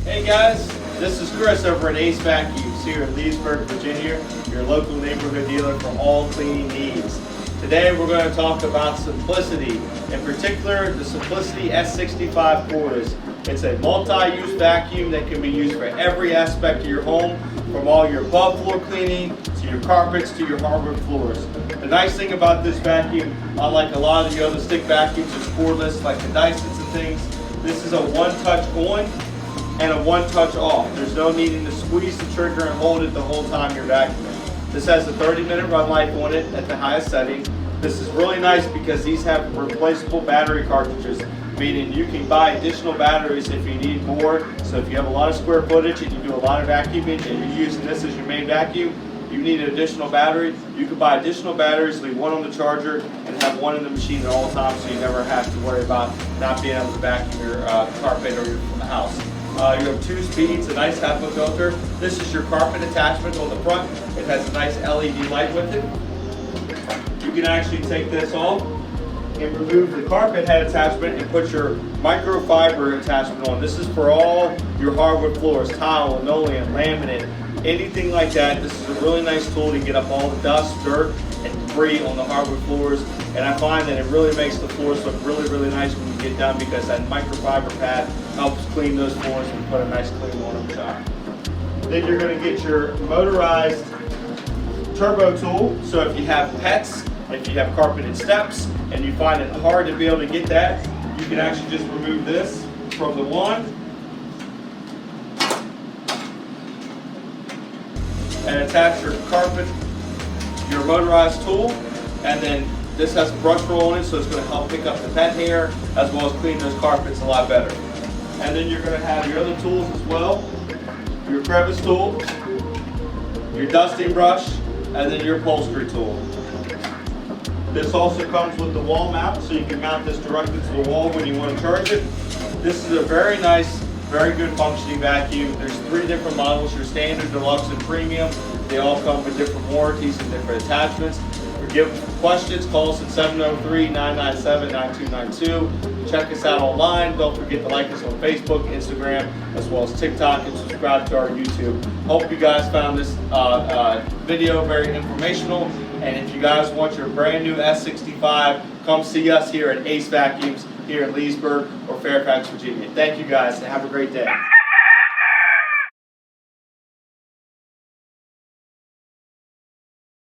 Hey guys, this is Chris over at Ace Vacuums here in Leesburg, Virginia, your local neighborhood dealer for all cleaning needs. Today we're going to talk about Simplicity, in particular the Simplicity S65 cordless. It's a multi-use vacuum that can be used for every aspect of your home, from all your above floor cleaning to your carpets to your hardwood floors. The nice thing about this vacuum, unlike a lot of the other stick vacuums, it's cordless like the Dysons and things. This is a one-touch on and a one-touch off. There's no needing to squeeze the trigger and hold it the whole time you're vacuuming. This has a 30-minute run life on it at the highest setting. This is really nice because these have replaceable battery cartridges, meaning you can buy additional batteries if you need more. So if you have a lot of square footage and you do a lot of vacuuming and you're using this as your main vacuum, you need an additional battery, you can buy additional batteries, leave one on the charger, and have one in the machine at all times, so you never have to worry about not being able to vacuum your carpet or your house. You have 2 speeds, a nice HEPA filter. This is your carpet attachment on the front. It has a nice LED light with it. You can actually take this off and remove the carpet head attachment and put your microfiber attachment on. This is for all your hardwood floors, tile, linoleum, laminate, anything like that. This is a really nice tool to get up all the dust, dirt, and debris on the hardwood floors. And I find that it really makes the floors look really, really nice when you get done, because that microfiber pad helps clean those floors and put a nice clean one on top. Then you're going to get your motorized turbo tool. So if you have pets, if you have carpeted steps, and you find it hard to be able to get that, you can actually just remove this from the wand and attach your carpet, your motorized tool, and then this has a brush roll on it, so it's going to help pick up the pet hair as well as clean those carpets a lot better. And then you're going to have your other tools as well, your crevice tool, your dusting brush, and then your upholstery tool. This also comes with the wall mount, so you can mount this directly to the wall when you want to charge it. This is a very nice, very good functioning vacuum. There's 3 different models, your standard, deluxe, and premium. They all come with different warranties and different attachments. For questions, call us at 703-997-9292. Check us out online. Don't forget to like us on Facebook, Instagram, as well as TikTok, and subscribe to our YouTube. Hope you guys found this video very informational. And if you guys want your brand new S65, come see us here at Ace Vacuums here in Leesburg or Fairfax, Virginia. Thank you guys, and have a great day.